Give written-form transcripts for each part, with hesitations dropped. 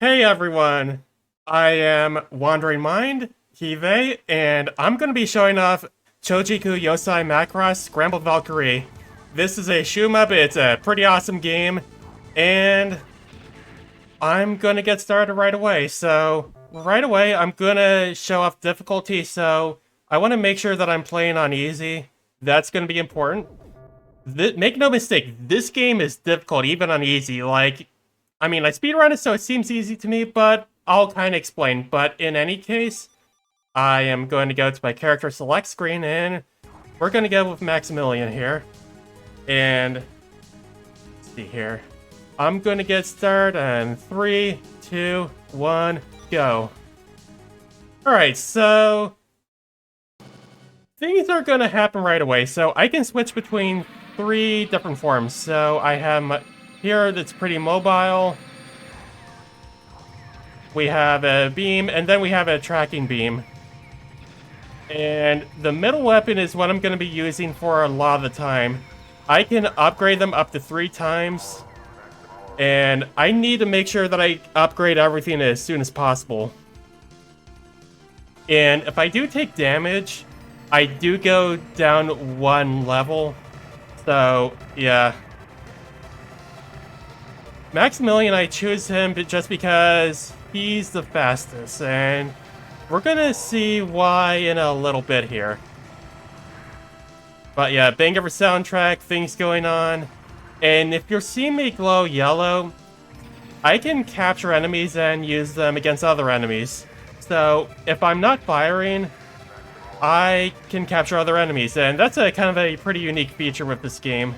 Hey everyone, I am WanderingMind, Hive, and I'm going to be showing off Chojiku Yosai Macross Scrambled Valkyrie. This is a shoot 'em up, it's a pretty awesome game, and I'm going to get started right away. So, right away, I'm going to show off difficulty, so I want to make sure that I'm playing on easy. That's going to be important. Make no mistake, this game is difficult, even on easy. I mean, I speedrun it, so it seems easy to me, but I'll kind of explain. But in any case, I am going to go to my character select screen, and we're going to go with Maximilian here. And let's see here. I'm going to get started in 3, 2, 1, go. Alright, so things are going to happen right away. So I can switch between 3 different forms. So I have my here that's pretty mobile. We have a beam, and then we have a tracking beam. And the middle weapon is what I'm going to be using for a lot of the time. I can upgrade them up to 3 times. And I need to make sure that I upgrade everything as soon as possible. And if I do take damage, I do go down 1 level. So, yeah. Maximilian, I choose him just because he's the fastest, and we're gonna see why in a little bit here. But yeah, banger for soundtrack, things going on. And if you're seeing me glow yellow, I can capture enemies and use them against other enemies. So if I'm not firing, I can capture other enemies, and that's a kind of a pretty unique feature with this game.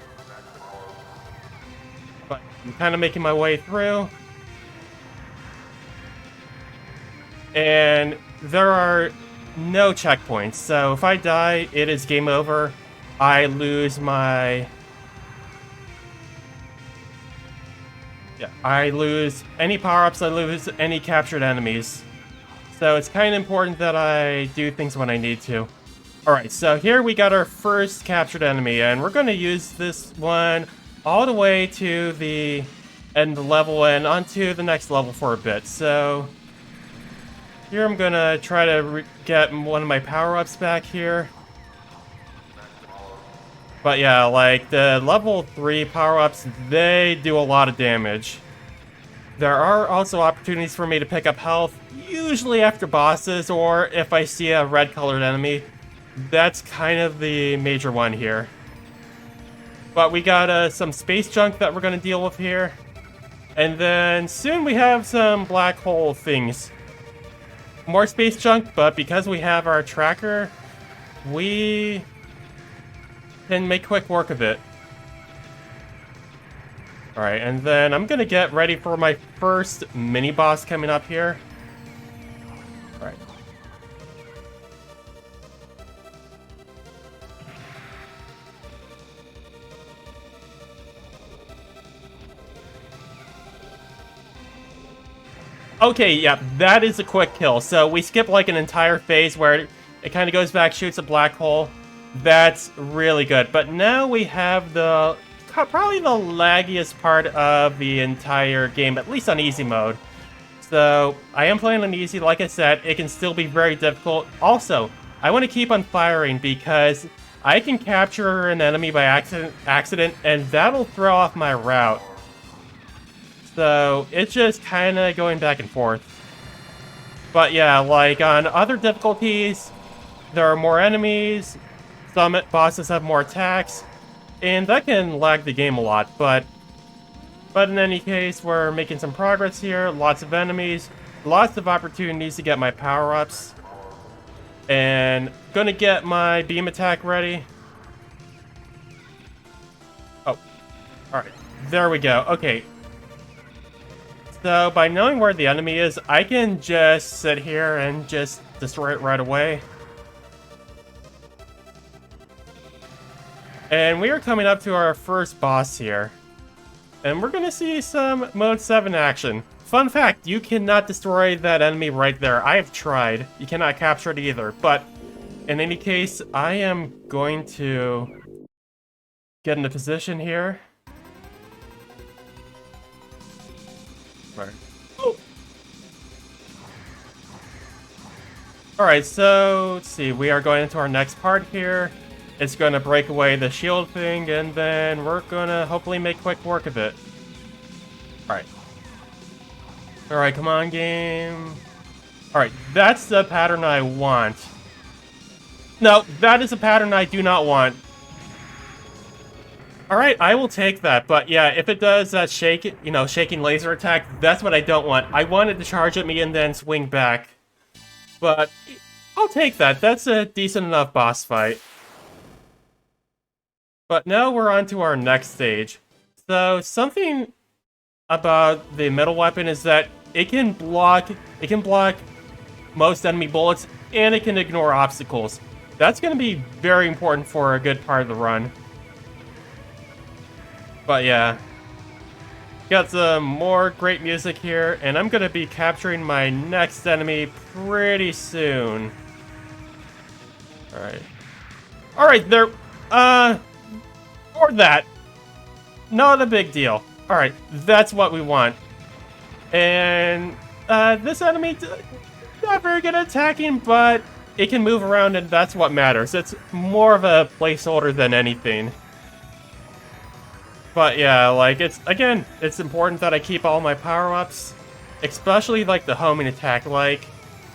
But I'm kind of making my way through. And there are no checkpoints, so if I die, it is game over. I lose my... Yeah, I lose any power-ups, I lose any captured enemies. So it's kind of important that I do things when I need to. Alright, so here we got our first captured enemy, and we're going to use this one all the way to the end of the level and onto the next level for a bit. So here I'm going to try to get one of my power-ups back here. But yeah, like the level 3 power-ups, they do a lot of damage. There are also opportunities for me to pick up health, usually after bosses or if I see a red-colored enemy. That's kind of the major one here. But we got some space junk that we're going to deal with here. And then soon we have some black hole things. More space junk, but because we have our tracker, we can make quick work of it. Alright, and then I'm going to get ready for my first mini-boss coming up here. Alright. Okay, yeah, that is a quick kill. So we skip like an entire phase where it kind of goes back, shoots a black hole. That's really good. But now we have the probably the laggiest part of the entire game, at least on easy mode. So I am playing on easy. Like I said, it can still be very difficult. Also, I want to keep on firing because I can capture an enemy by accident, and that'll throw off my route. So it's just kind of going back and forth. But yeah, like on other difficulties, there are more enemies, some bosses have more attacks, and that can lag the game a lot, but in any case, we're making some progress here, lots of enemies, lots of opportunities to get my power-ups, and gonna get my beam attack ready. Oh, alright, there we go, okay. So, by knowing where the enemy is, I can just sit here and just destroy it right away. And we are coming up to our first boss here. And we're going to see some Mode 7 action. Fun fact, you cannot destroy that enemy right there. I have tried. You cannot capture it either. But, in any case, I am going to get into position here. Right. Oh! Alright, so let's see. We are going into our next part here. It's going to break away the shield thing, and then we're going to hopefully make quick work of it. Alright. Alright, come on, game. Alright, that's the pattern I want. No, that is a pattern I do not want. Alright, I will take that, but yeah, if it does that shaking laser attack, that's what I don't want. I want it to charge at me and then swing back. But I'll take that. That's a decent enough boss fight. But now we're on to our next stage. So something about the metal weapon is that it can block most enemy bullets, and it can ignore obstacles. That's going to be very important for a good part of the run. But yeah, got some more great music here, and I'm going to be capturing my next enemy pretty soon. Alright. Alright, there, or that. Not a big deal. Alright, that's what we want. And, this enemy, not very good at attacking, but it can move around, and that's what matters. It's more of a placeholder than anything. But yeah, like, it's important that I keep all my power-ups, especially, like, the homing attack. Like,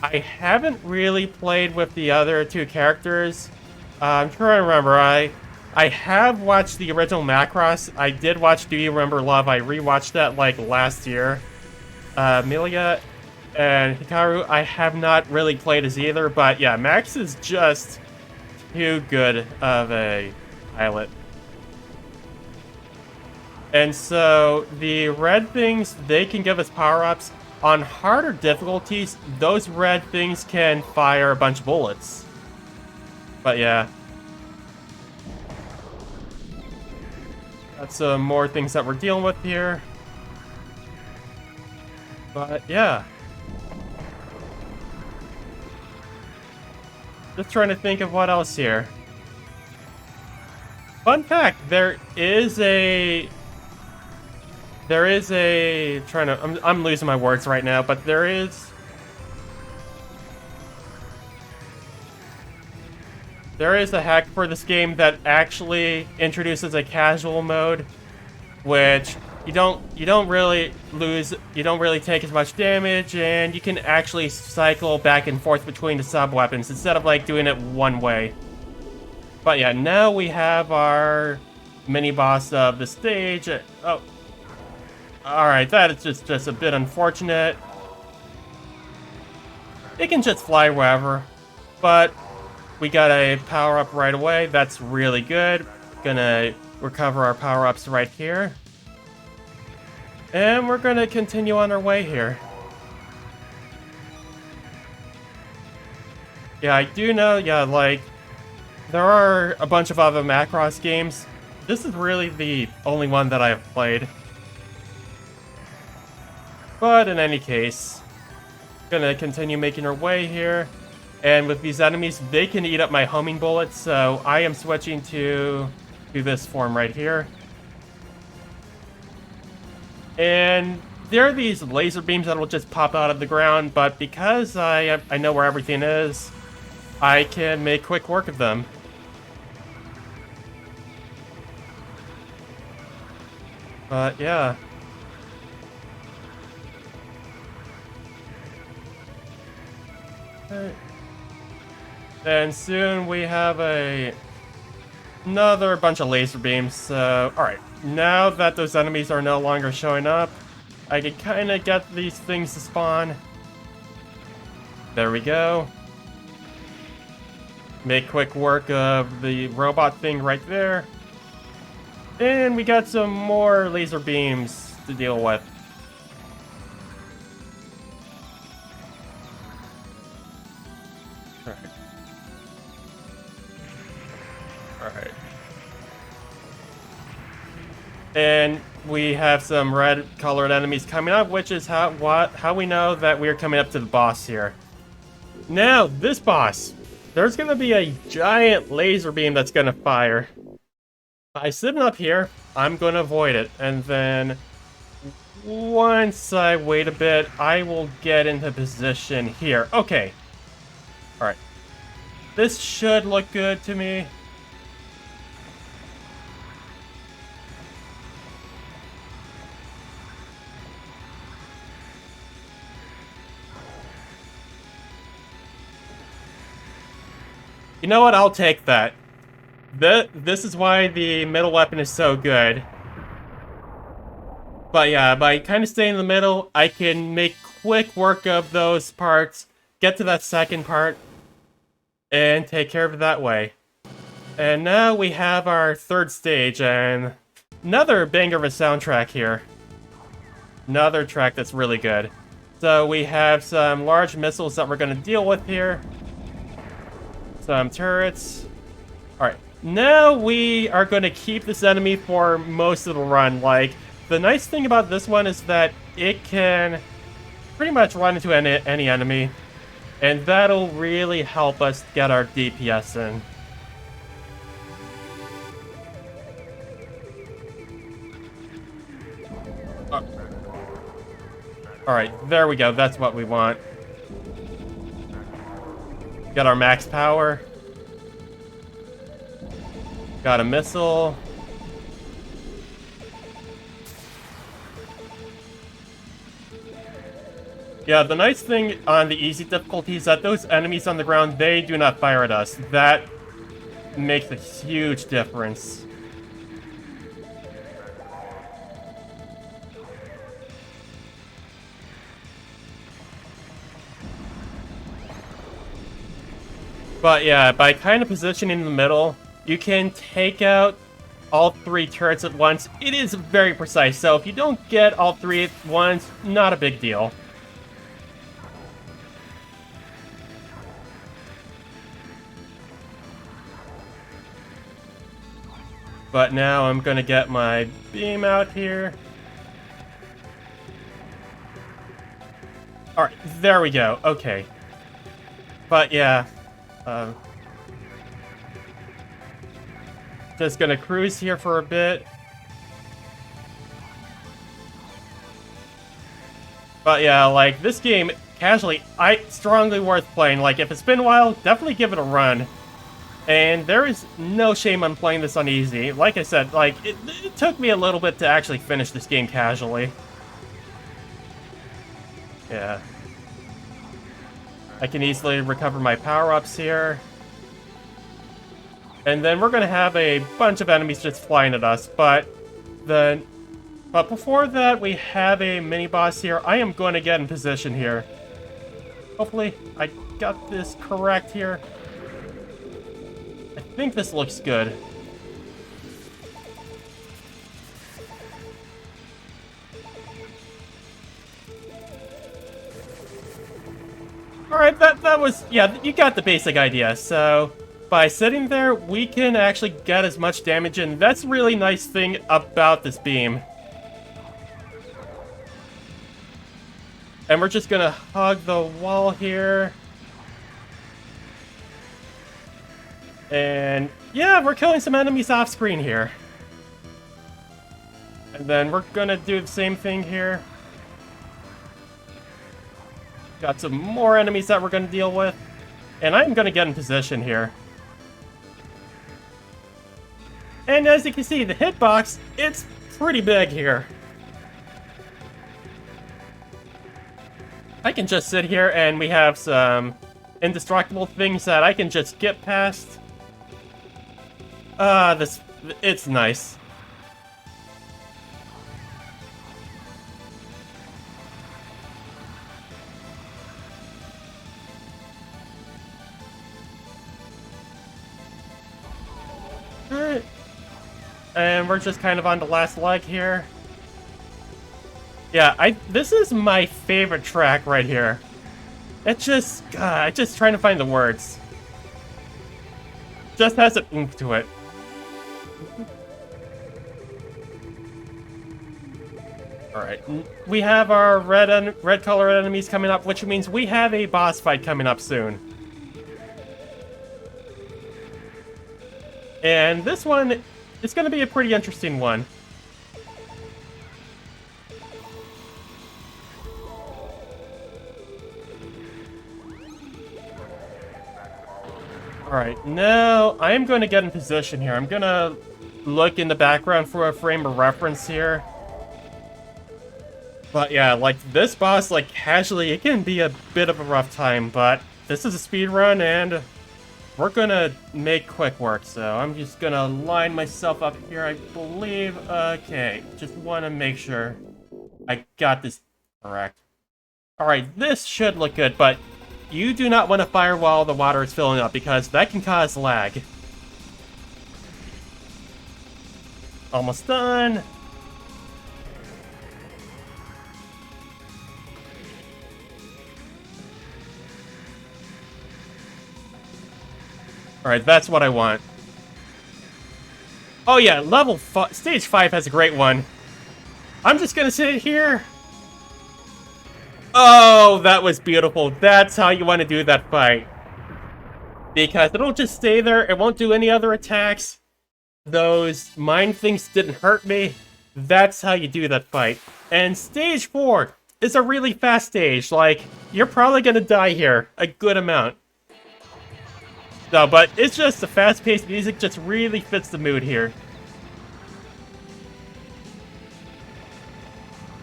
I haven't really played with the other two characters. I'm trying to remember, I have watched the original Macross. I did watch Do You Remember Love? I rewatched that, like, last year. Milia and Hikaru, I have not really played as either, but yeah, Max is just too good of a pilot. And so, the red things, they can give us power-ups. On harder difficulties, those red things can fire a bunch of bullets. But yeah. That's some more things that we're dealing with here. But yeah. Just trying to think of what else here. Fun fact, I'm losing my words right now, but there is a hack for this game that actually introduces a casual mode, which you don't really take as much damage, and you can actually cycle back and forth between the sub weapons instead of like doing it one way. But yeah, now we have our mini boss of the stage. Oh. Alright, that is just a bit unfortunate. It can just fly wherever, but we got a power-up right away. That's really good. Gonna recover our power-ups right here. And we're gonna continue on our way here. Yeah, I do know, yeah, like, there are a bunch of other Macross games. This is really the only one that I have played. But in any case, gonna continue making our way here. And with these enemies, they can eat up my homing bullets, so I am switching to this form right here. And there are these laser beams that will just pop out of the ground, but because I know where everything is, I can make quick work of them. But yeah. Okay. And soon we have another bunch of laser beams. So, alright. Now that those enemies are no longer showing up, I can kind of get these things to spawn. There we go. Make quick work of the robot thing right there. And we got some more laser beams to deal with. Alright. And we have some red colored enemies coming up, which is how we know that we're coming up to the boss here. Now, this boss, there's going to be a giant laser beam that's going to fire. By sitting up here, I'm going to avoid it, and then once I wait a bit, I will get into position here. Okay. This should look good to me. You know what? I'll take that. This is why the middle weapon is so good. But yeah, by kind of staying in the middle, I can make quick work of those parts, get to that second part, and take care of it that way. And now we have our third stage, and another banger of a soundtrack here. Another track that's really good. So we have some large missiles that we're going to deal with here. Some turrets. Alright, now we are going to keep this enemy for most of the run. Like, the nice thing about this one is that it can pretty much run into any enemy. And that'll really help us get our DPS in. Alright, there we go. That's what we want. Got our max power. Got a missile. Yeah, the nice thing on the easy difficulty is that those enemies on the ground, they do not fire at us. That makes a huge difference. But yeah, by kind of positioning in the middle, you can take out all three turrets at once. It is very precise, so if you don't get all three at once, not a big deal. But now I'm gonna get my beam out here. Alright, there we go. Okay. But yeah. Just gonna cruise here for a bit. But yeah, like, this game, casually, strongly worth playing. Like, if it's been a while, definitely give it a run. And there is no shame on playing this on easy. Like I said, like, it took me a little bit to actually finish this game casually. Yeah. I can easily recover my power-ups here. And then we're gonna have a bunch of enemies just flying at us, but before that, we have a mini-boss here. I am going to get in position here. Hopefully, I got this correct here. I think this looks good. Alright, that was... yeah, you got the basic idea. So, by sitting there, we can actually get as much damage in. That's a really nice thing about this beam. And we're just gonna hug the wall here. And yeah, we're killing some enemies off screen here. And then we're gonna do the same thing here. Got some more enemies that we're gonna deal with. And I'm gonna get in position here. And as you can see, the hitbox, it's pretty big here. I can just sit here and we have some indestructible things that I can just get past. It's nice. Alright. And we're just kind of on the last leg here. Yeah, this is my favorite track right here. It's just, just trying to find the words. Just has an oomph to it. Alright, we have our red color enemies coming up, which means we have a boss fight coming up soon. And this one, it's going to be a pretty interesting one. Alright, now I am going to get in position here. I'm going to look in the background for a frame of reference here. But yeah, like this boss, like casually, it can be a bit of a rough time, but this is a speed run and we're gonna make quick work. So I'm just gonna line myself up here, I believe. Okay, just want to make sure I got this correct. Alright, this should look good, but you do not want to fire while the water is filling up because that can cause lag. Almost done. Alright, that's what I want. Oh yeah, stage 5 has a great one. I'm just gonna sit here. Oh, that was beautiful. That's how you want to do that fight. Because it'll just stay there, it won't do any other attacks. Those mine things didn't hurt me. That's how you do that fight. And stage 4 is a really fast stage. Like, you're probably gonna die here a good amount. No, but it's just the fast-paced music just really fits the mood here.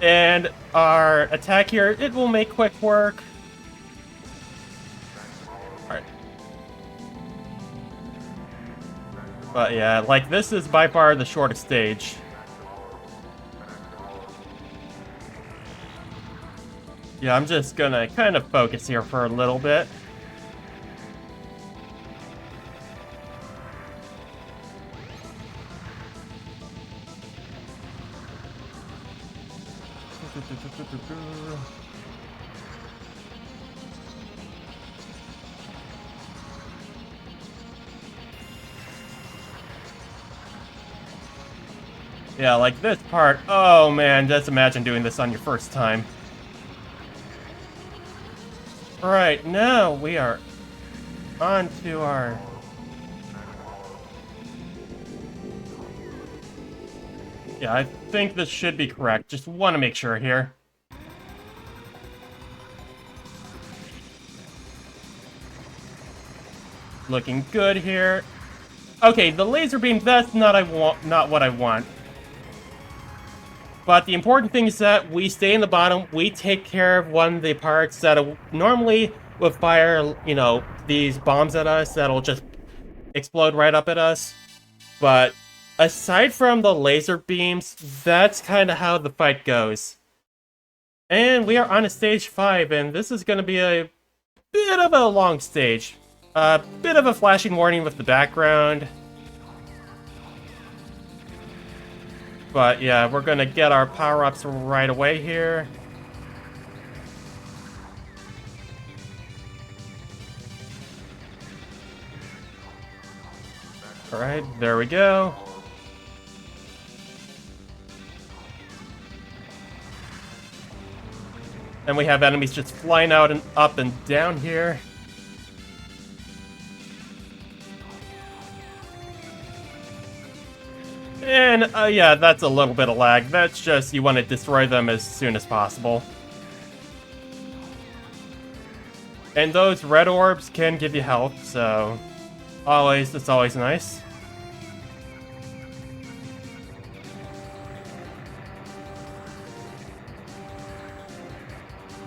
And our attack here, it will make quick work. Alright. But yeah, like this is by far the shortest stage. Yeah, I'm just gonna kind of focus here for a little bit. Yeah, like this part. Oh man, just imagine doing this on your first time. Alright, now we are on to our... Yeah, I think this should be correct. Just want to make sure here. Looking good here. Okay, the laser beam, that's not what I want. But the important thing is that we stay in the bottom, we take care of one of the parts that normally would fire, you know, these bombs at us that'll just explode right up at us. But aside from the laser beams, that's kind of how the fight goes. And we are on a stage 5, and this is going to be a bit of a long stage. A bit of a flashing warning with the background. But yeah, we're gonna get our power-ups right away here. Alright, there we go. And we have enemies just flying out and up and down here. And, yeah, that's a little bit of lag. That's just, you want to destroy them as soon as possible. And those red orbs can give you health, so... it's always nice.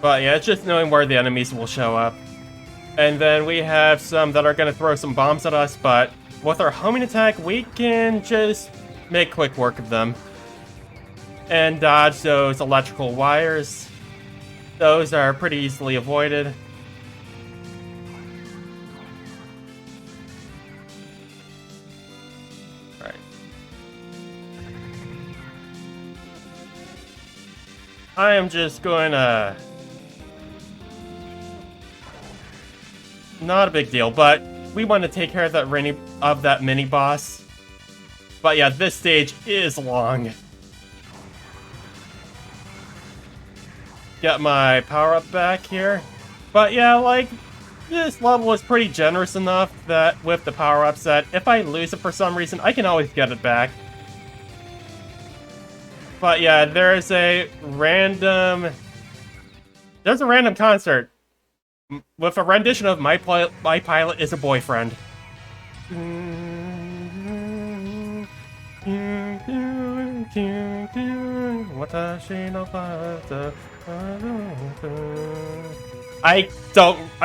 But yeah, it's just knowing where the enemies will show up. And then we have some that are going to throw some bombs at us, but with our homing attack, we can just make quick work of them. And dodge those electrical wires. Those are pretty easily avoided. Alright. I am just going to... Not a big deal, but we want to take care of that mini boss. But yeah, this stage is long. Get my power-up back here. But yeah, like, this level is pretty generous enough that with the power-ups that if I lose it for some reason, I can always get it back. But yeah, there's a random concert with a rendition of My Pilot is a Boyfriend. I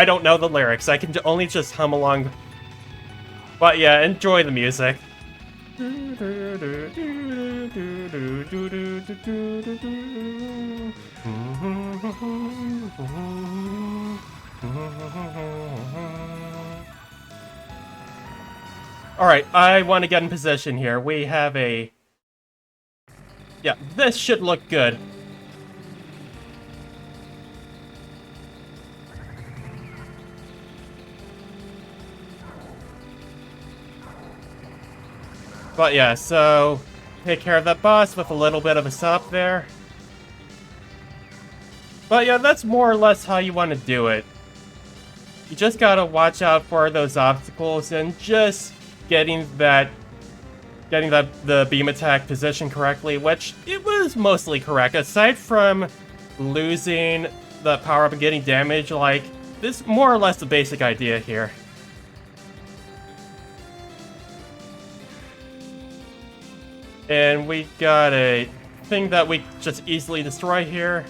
don't know the lyrics. I can only just hum along. But yeah, enjoy the music. Alright, I want to get in position here. We have a... Yeah, this should look good. But yeah, so take care of that boss with a little bit of a setup there. But yeah, that's more or less how you want to do it. You just gotta watch out for those obstacles and just getting the beam attack position correctly, which it was mostly correct. Aside from losing the power up and getting damage, like, this more or less the basic idea here. And we got a thing that we just easily destroy here.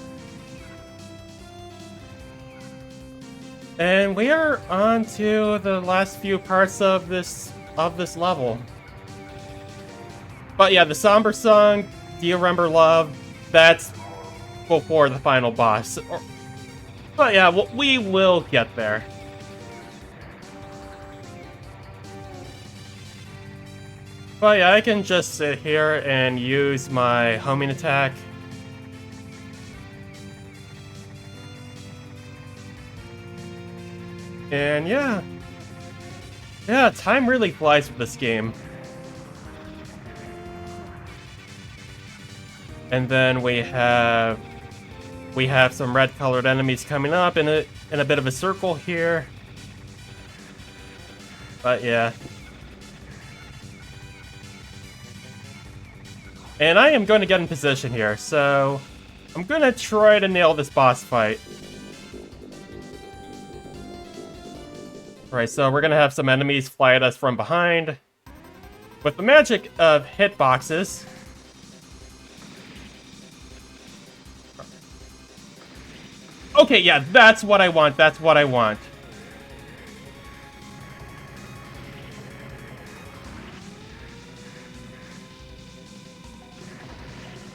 And we are on to the last few parts of this level. But yeah, the somber song, Do You Remember Love, that's before the final boss. But yeah, we will get there. But yeah, I can just sit here and use my homing attack. And yeah, time really flies with this game. And then we have some red-colored enemies coming up in a bit of a circle here. But yeah. And I am going to get in position here, so I'm going to try to nail this boss fight. Alright, so we're going to have some enemies fly at us from behind. With the magic of hitboxes. Okay, yeah, that's what I want, that's what I want.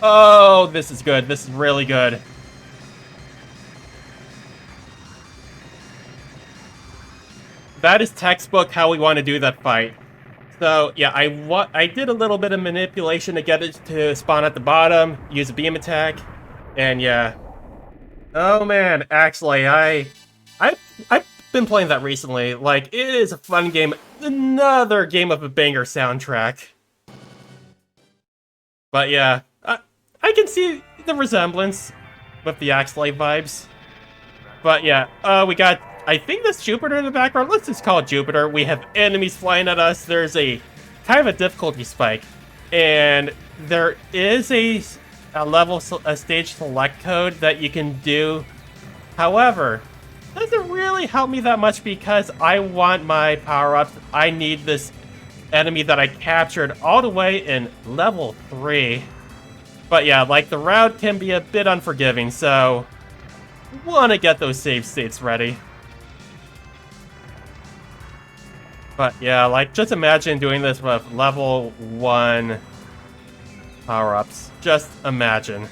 Oh, this is good. This is really good. That is textbook how we want to do that fight. So, yeah, I did a little bit of manipulation to get it to spawn at the bottom, use a beam attack, and yeah. Oh man, actually, I've been playing that recently. Like, it is a fun game. Another game of a banger soundtrack. But yeah, I can see the resemblance with the Axelay vibes. But yeah, we got, I think that's Jupiter in the background. Let's just call it Jupiter. We have enemies flying at us. There's a kind of a difficulty spike. And there is a stage select code that you can do. However, doesn't really help me that much because I want my power-ups. I need this enemy that I captured all the way in level 3. But yeah, like, the route can be a bit unforgiving, so want to get those save states ready. But yeah, like, just imagine doing this with level 1 power-ups. Just imagine.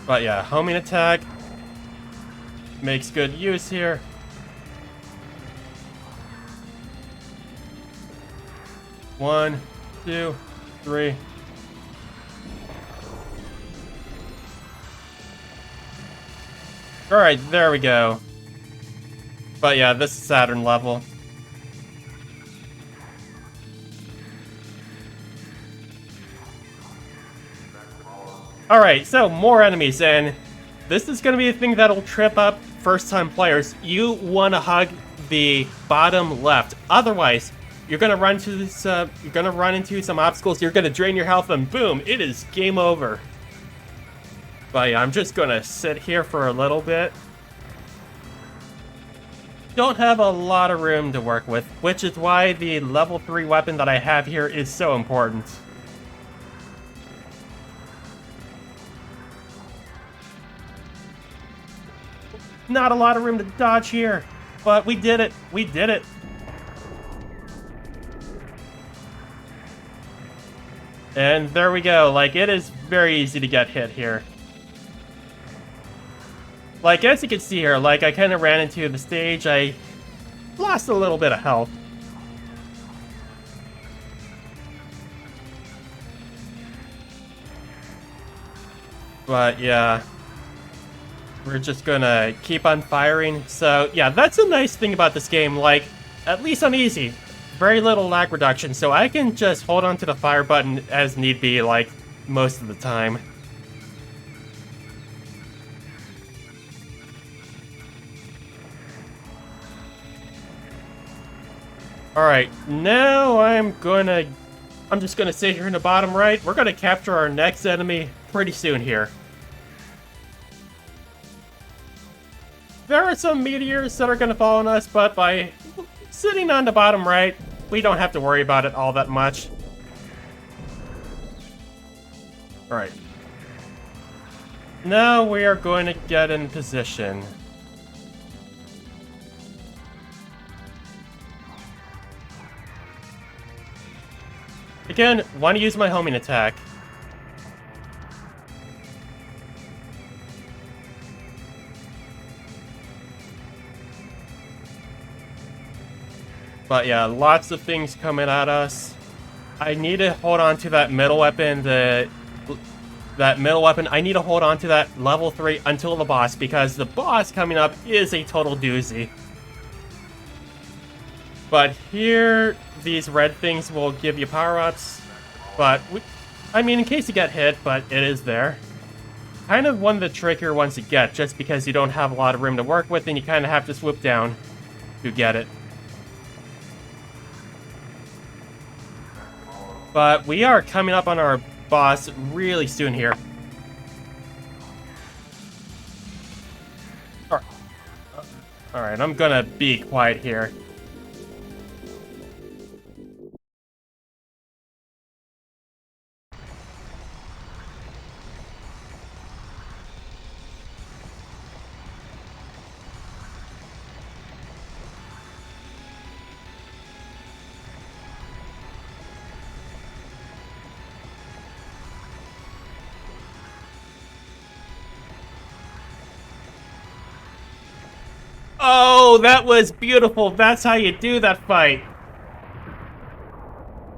But yeah, homing attack makes good use here. One, two, three. Alright, there we go. But yeah, this is Saturn level. Alright, so more enemies, and this is going to be a thing that'll trip up first-time players. You want to hug the bottom left. Otherwise, you're going to run into some obstacles, you're going to drain your health, and boom, it is game over. But yeah, I'm just going to sit here for a little bit. don't have a lot of room to work with, which is why the level 3 weapon that I have here is so important. Not a lot of room to dodge here, but we did it. We did it. And there we go. Like, it is very easy to get hit here. Like, as you can see here, like, I kind of ran into the stage. I lost a little bit of health. But, yeah. We're just gonna keep on firing. So, yeah, that's a nice thing about this game. Like, at least on easy, very little lag reduction. So I can just hold on to the fire button as need be, like, most of the time. Alright, now I'm just gonna sit here in the bottom right. We're gonna capture our next enemy pretty soon here. There are some meteors that are gonna fall on us, but by sitting on the bottom right, we don't have to worry about it all that much. Alright. Now we are going to get in position. Again, want to use my homing attack. But yeah, lots of things coming at us. I need to hold on to that middle weapon, that middle weapon. I need to hold on to that level 3 until the boss, because the boss coming up is a total doozy. But here, these red things will give you power-ups. But, I mean, in case you get hit, but it is there. Kind of one of the trickier ones to get, just because you don't have a lot of room to work with, and you kind of have to swoop down to get it. But we are coming up on our boss really soon here. Alright, I'm gonna be quiet here. Oh, that was beautiful. That's how you do that fight.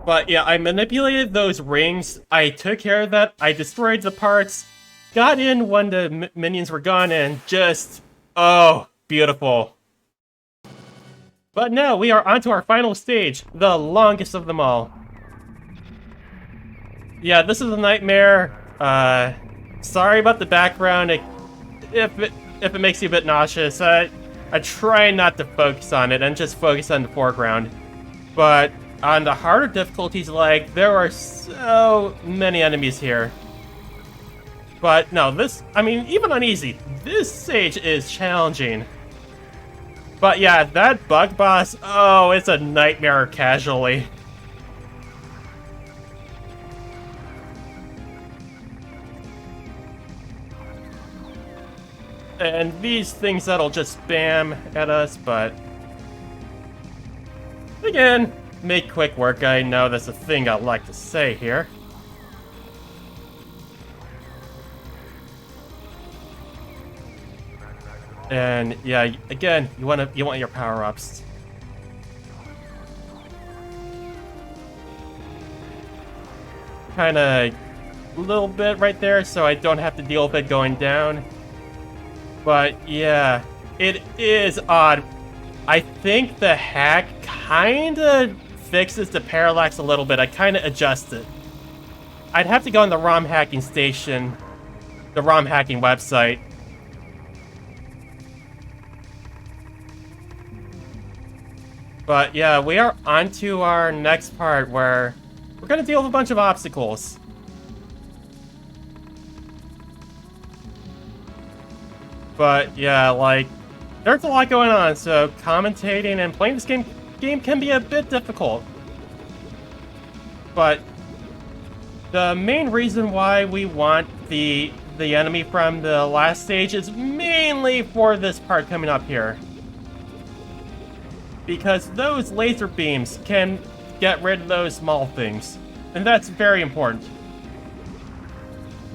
But yeah, I manipulated those rings. I took care of that. I destroyed the parts. Got in when the minions were gone and just... Oh, beautiful. But now we are onto our final stage. The longest of them all. Yeah, this is a nightmare. Sorry about the background. If it makes you a bit nauseous. I try not to focus on it and just focus on the foreground. But on the harder difficulties, like, there are so many enemies here. But no, I mean, even on easy, this stage is challenging. But yeah, that bug boss, oh, it's a nightmare casually. And these things that'll just spam at us, but... Again, make quick work. I know that's a thing I like to say here. And yeah, again, you want your power-ups. Kinda a little bit right there, so I don't have to deal with it going down. But yeah, it is odd. I think the hack kinda fixes the parallax a little bit. I kinda adjust it. I'd have to go on the ROM hacking station, the ROM hacking website. But yeah, we are on to our next part where we're gonna deal with a bunch of obstacles. But yeah, like, there's a lot going on, so commentating and playing this game can be a bit difficult. But the main reason why we want the enemy from the last stage is mainly for this part coming up here. Because those laser beams can get rid of those small things. And that's very important.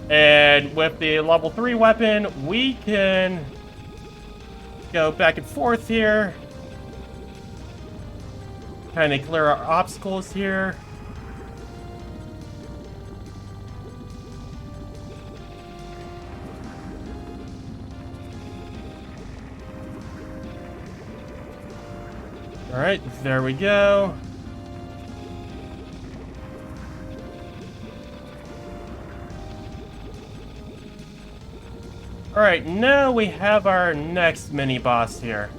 And with the level 3 weapon, we can go back and forth here. Kind of clear our obstacles here. Alright, there we go. Alright, now we have our next mini-boss here.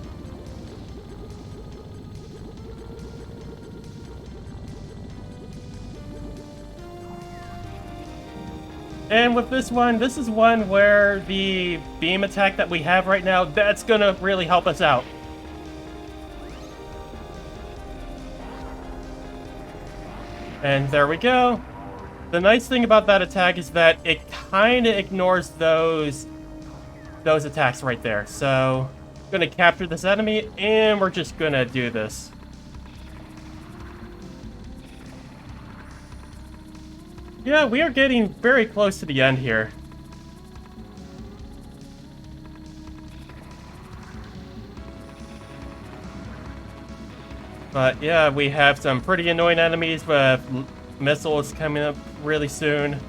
And with this is one where the beam attack that we have right now, that's gonna really help us out. And there we go. The nice thing about that attack is that it kind of ignores those attacks right there. So, I'm gonna capture this enemy, and we're just gonna do this. Yeah, we are getting very close to the end here. But yeah, we have some pretty annoying enemies with missiles coming up really soon.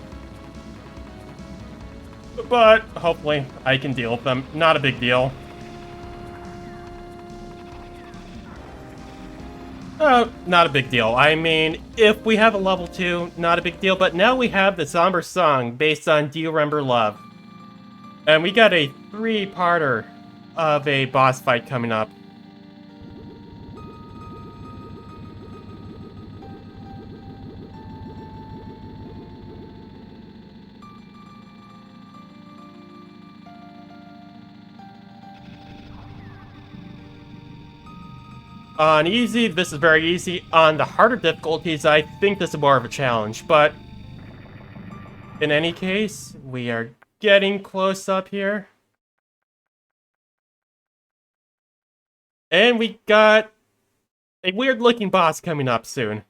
But hopefully I can deal with them. Not a big deal. Oh, not a big deal. I mean, if we have a level 2, not a big deal. But now we have the somber song based on Do You Remember Love? And we got a 3-parter of a boss fight coming up. On easy, this is very easy. On the harder difficulties, I think this is more of a challenge, but in any case, we are getting close up here. And we got a weird-looking boss coming up soon.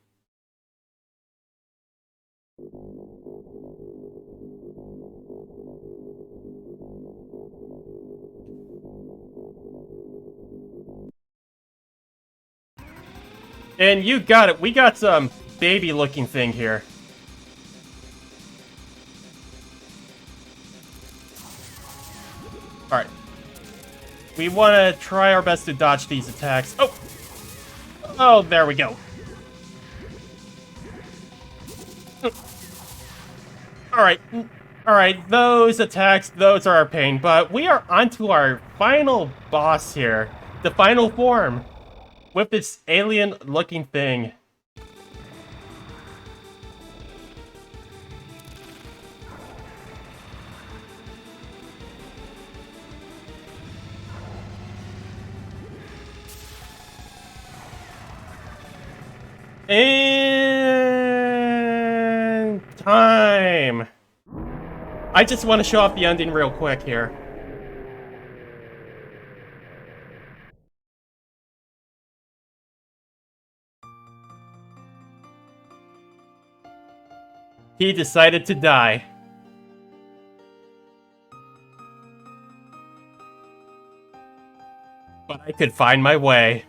And you got it. We got some baby-looking thing here. Alright. We want to try our best to dodge these attacks. Oh! Oh, there we go. Alright. Alright, those attacks, those are our pain. But we are onto our final boss here. The final form. With this alien-looking thing. And time. I just want to show off the ending real quick here. He decided to die. But I could find my way.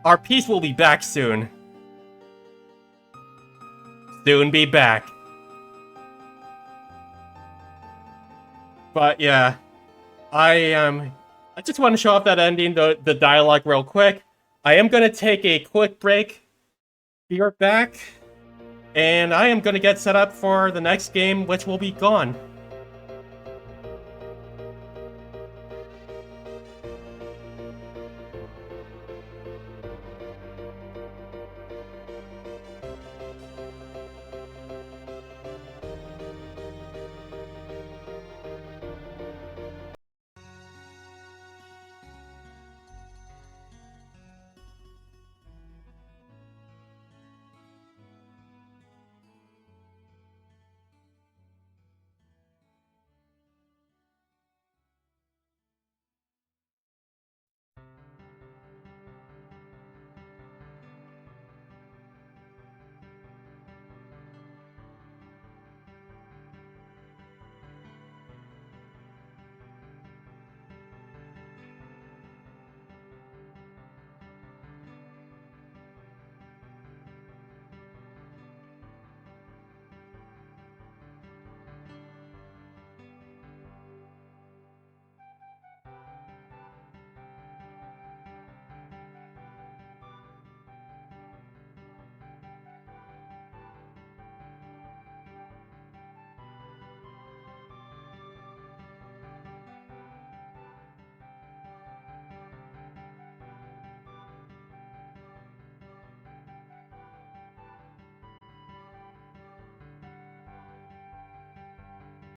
Our peace will be back soon. Soon be back. But yeah, I just want to show off that ending, the dialogue real quick. I am going to take a quick break. Be right back. And I am going to get set up for the next game, which will be Gone.